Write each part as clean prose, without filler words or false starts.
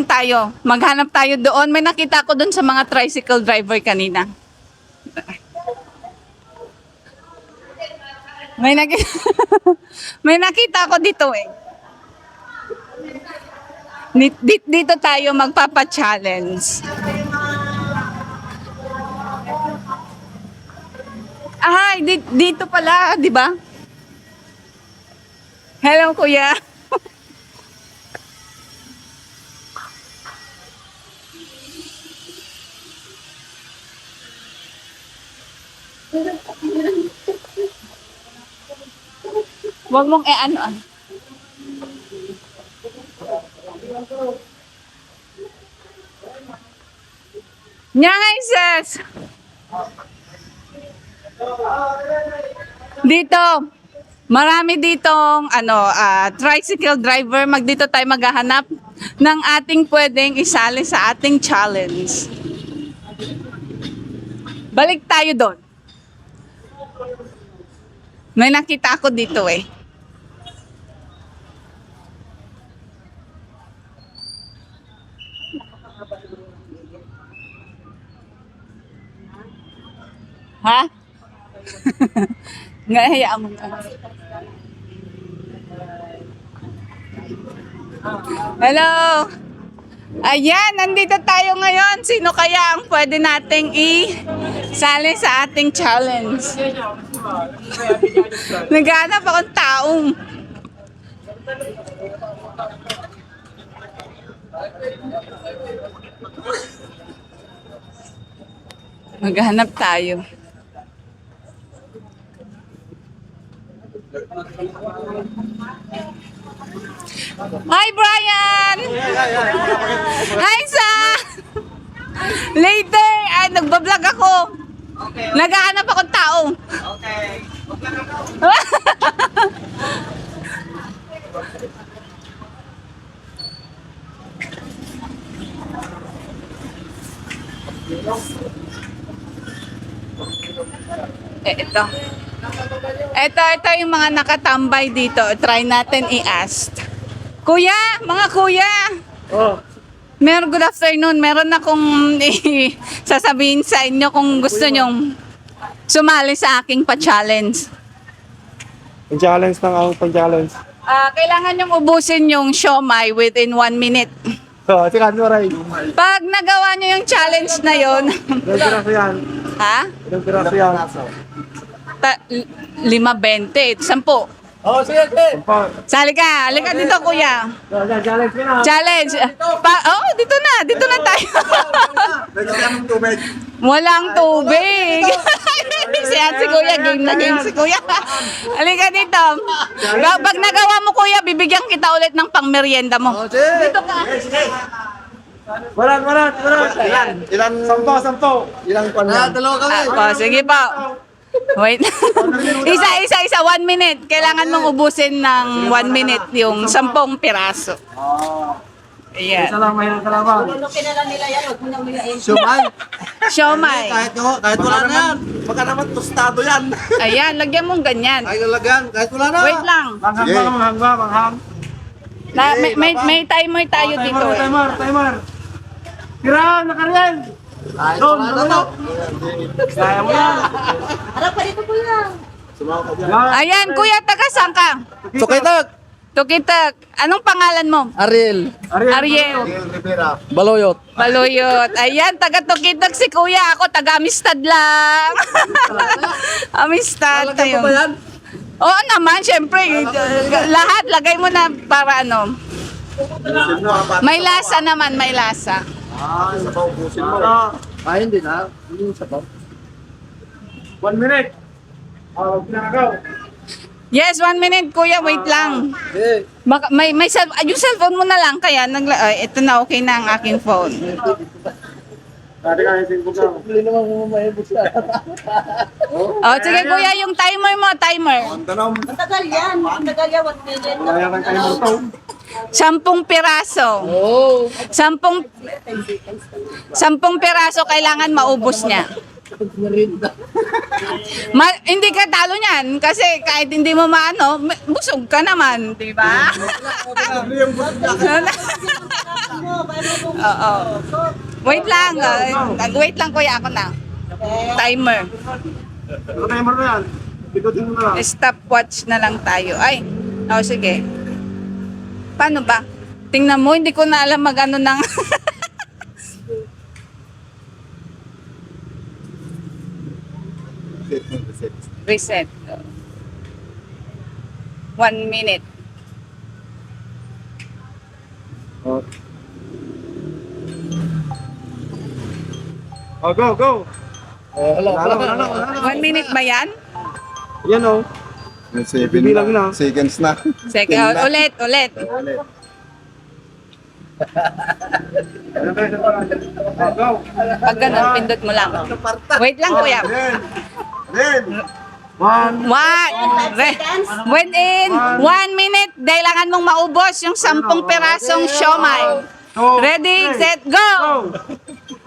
Tayo, maghanap tayo doon. May nakita ko doon sa mga tricycle driver kanina. May nakita, may nakita ko dito eh. Dito tayo magpapa-challenge. Ay, dito pala, di ba? Hello, kuya. Huwag mong ano. Nyangay, sis! Dito, marami ditong tricycle driver. Dito tayo maghahanap ng ating pwedeng isali sa ating challenge. Balik tayo doon. May nakita ako dito eh. Ha? Hayaan mo na. Hello! Ayan, nandito tayo ngayon. Sino kaya ang pwede nating isali sa ating challenge? Naghanap akong taong. Maghanap tayo. Hi, Brian! Hi, Sa! Later, nagbablog ako. Okay. Naghahanap akong tao. Okay. Ito yung mga nakatambay dito. Try natin i-ask. Kuya, mga kuya. Oh. Good afternoon. Meron akong sasabihin sa inyo kung gusto nyong sumali sa aking pa-challenge. Challenge ng ang pang-challenge. Kailangan nyong ubusin yung siomai within 1 minute. So, sikat mo rin. Pag nagawa nyo yung challenge na yon. Ilang piraso yan? Ha? Ilang piraso yan? 5.20. 10. Oh, sige, sige. Sali ka. Halika dito, kuya. Challenge mo na. Challenge. Dito na tayo. Nagkakamang tubig. Walang tubig. Si kuya, game na game si kuya. Halika dito. Pag nagawa mo, kuya, bibigyan kita ulit ng pangmeryenda mo. Dito ka. Walang. Ilan? Sampo. Ilang kwan yan? Dalawa kami. Sige pa. Wait. Isa. 1 minute. Kailangan mong ubusin ng 1 minute yung 10 piraso. Ayan. Isa lang, mahirang kalaban. Siomai. Kahit wala na yan. Baka naman tostado yan. Ayan, lagyan mong ganyan. Ay, lalagyan. Kahit wala na. Wait lang. Manghang. May timer tayo dito eh. Timer. Tira, nakaryan. Kahit wala na to. Kaya mo yan. Harap pa dito, kuya. Ayan, kuya, taga saan ka? Tukitak. Tukitak. Anong pangalan mo? Ariel. Ariel. Baloyot. Baluyot. Ayan, taga Tukitak si kuya. Ako, taga Amistad lang. Amistad tayo. ba yan? Oo naman, syempre. Lahat, lagay mo na para ano. May lasa naman, may lasa. Sabaw pusin mo. Ay, hindi na. Hindi yung sabaw. 1 minute. Pinakaw. Yes, 1 minute, kuya. Wait lang. Eh. Yung cellphone mo na lang. Kaya, ito na, okay na ang aking phone. Dati ka, ising ko na. Hindi naman mo maibos na. Sige, kuya, yung timer mo, timer. Matagal yan. 1 minute. Wala yan ang timer to. 10 piraso. Oo. 10 piraso kailangan maubos niya. Hindi ka talo niyan kasi kahit hindi mo maano, busog ka naman, di ba? Oo. Wait lang. Wait lang kuya, ako na. Timer. Ano timer na yan? Pikutin mo na lang. Stopwatch na lang tayo. Ay, sige. Paano ba? Tingnan mo, hindi ko na alam mag-ano ng... Reset. 1 minute. Oh, go, go. Wala. 1 minute ba yan? Yan o. Bibilang na. Seconds na. Second, ulit. Oh, go. Pag ganun, pindot mo lang. Wait lang, kuya. Then. One. Within 1 minute, kailangan mong maubos yung 10 perasong siomay. Two. Ready, Three. set, go! Go.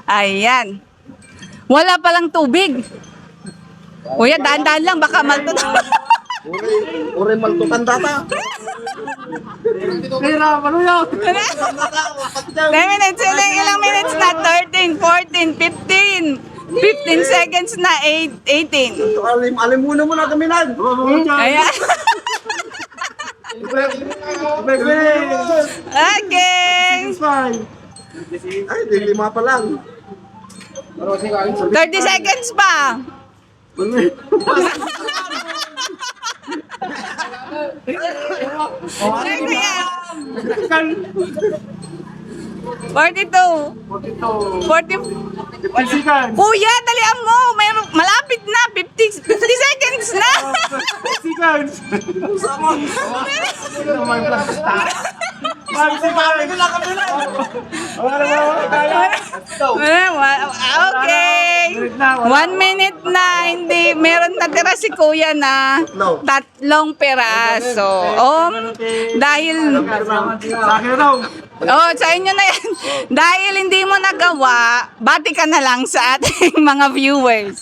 Ayan. Wala palang tubig. Kuya, daan-daan lang, baka malto. Uri maltutan data. Hira, ano yun? 10 minutes, ilang minutes na? 13, 14, 15. 15 seconds na, 18. Alimunan mo na kami nan. Ayan. Baby. Okay. Fine. Ay, di 5 pa lang. 30 seconds pa. Ay, kuya. 42. 40. 50 seconds. Kuya, dalian mo. Mayroon, malapit na. 50 seconds na. 50 seconds. Okay. 1 minute na. Hindi, meron natira si kuya na 3 peraso. Dahil... Sa akin raw. Sa inyo na yan. Dahil hindi mo nagawa, bati ka na lang sa ating mga viewers.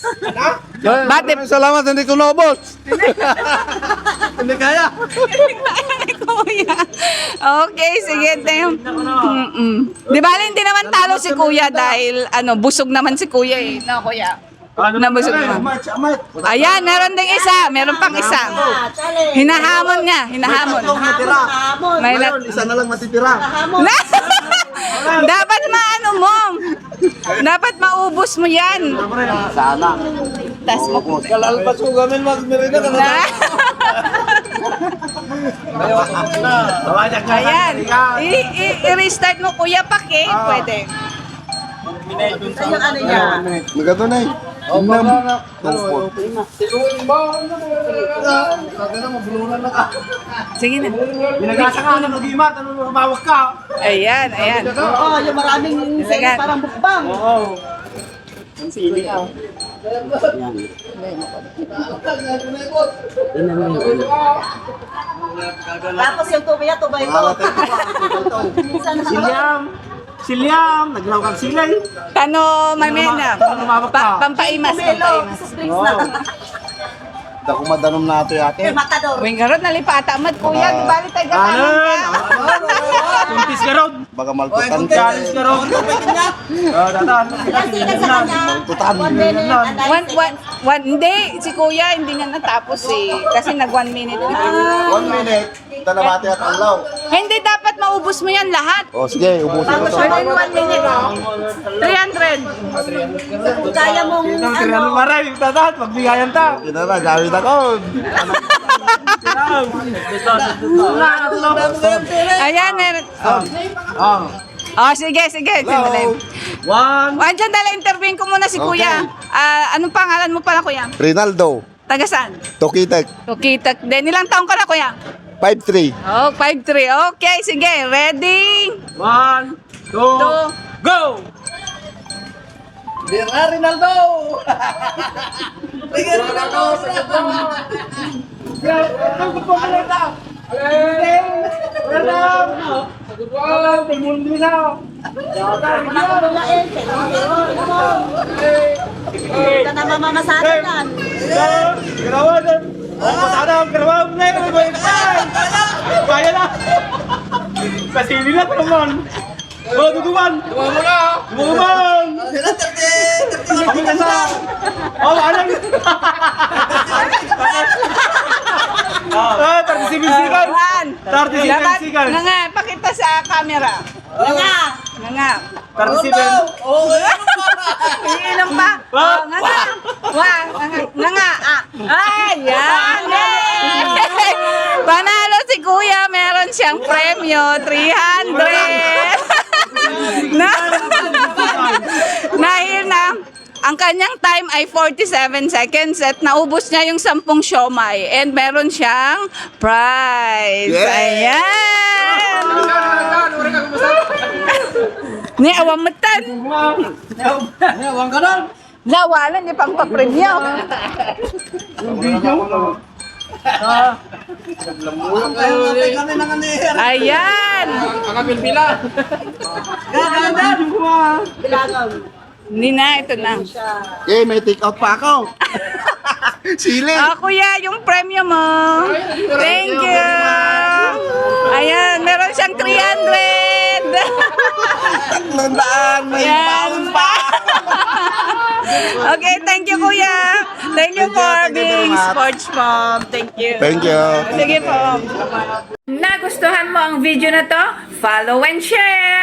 Bati. Salamat, hindi ko naubos. Hindi kaya. Kuya. Okay, sige. Di ba, hindi naman talo si kuya dahil busog naman si kuya eh. No, kuya? Nabusog naman. Ayan, meron ding isa. Meron pang isa. Hinahamon niya. Hinahamon. May Ngayon, isa na lang matitira. Dapat mo. Dapat maubos mo yan. Sana. Tas mo. Kalalpas ko gamin, magmerida ka na. Ayan. I-restart mo kuya paki. Pwede. Yung ano niya. Magato na eh. Sige na. Binagasa ka ng mag-imat. Ano mabawak ka? Ayan. Oo, yung maraming Sige. parang bukbang. Oo. Tapos yung tubay ko. Minsan Silyam. Naglaw kang silay. Kano mamena? Lumabak ka. Pampaimas. Melo, sa springs na. Dako madanom na ito yate. Matador. Wingarot nalipata mat kuya. Di bali tayo katanong ka. Kuntis ka ron. Baka maltutan ka. Challenge ka ron. Datan. Ilang sikat sa kanya? Maltutan. 1 minute and 9 seconds. Hindi, si kuya hindi niya natapos eh. Kasi nag 1 minute na. 1 minute. Tanabati at anglaw. Hindi, dapat maubos mo yan lahat. O sige, ubusin ko to. Within 1 minute. 300. Kung kaya mong Ano maray, tatat, magbigayan ta. Kita na, gawin ako. Ayan, meron. Sige. Hello. One. Andiyan dala, interviewin ko muna si kuya. Anong pangalan mo pala kuya? Rinaldo. Taga saan? Tokitek. Tukitak din. Ilang taong ka na kuya? 5'3". 5'3". Okay, sige. Ready? 1, 2, go! Bira Rinaldo! Bira Rinaldo! nakakulain. Ito na mamamasada yan. Garawan doon. Masada ang garawan na yun. Kaya na. Kasili na naman. Duduman. Duduman. Kami na sa. Alam. 37 sigal. Juan! 37 Dapat, sigal. nga nga, pakita sa camera. Nga. Nga nga. 37. Iinom pa? Oh, nga nga. Juan, nga nga. Ayan! Yay! Panalo si Kuya, meron siyang premyo, 300! Dahil na, ang kanyang time ay 47 seconds at naubos niya yung 10 siomay and meron siyang prize. Ayan! Ni awamatan. Huwag ka nun. Lawalan niya pang papremyo. Kami na kanir. Ayan! Hindi na, ito na. Eh, may take out pa ako. Sili. Kuya, yung premyo mo. Thank you. Ayan, meron siyang 300. Nandaan, may Ayan. baon pa. Okay, thank you, Kuya. Thank you for Thank you very being much. sports mom. Thank you. Thank you. Sige po. Nagustuhan mo ang video na to? Follow and share!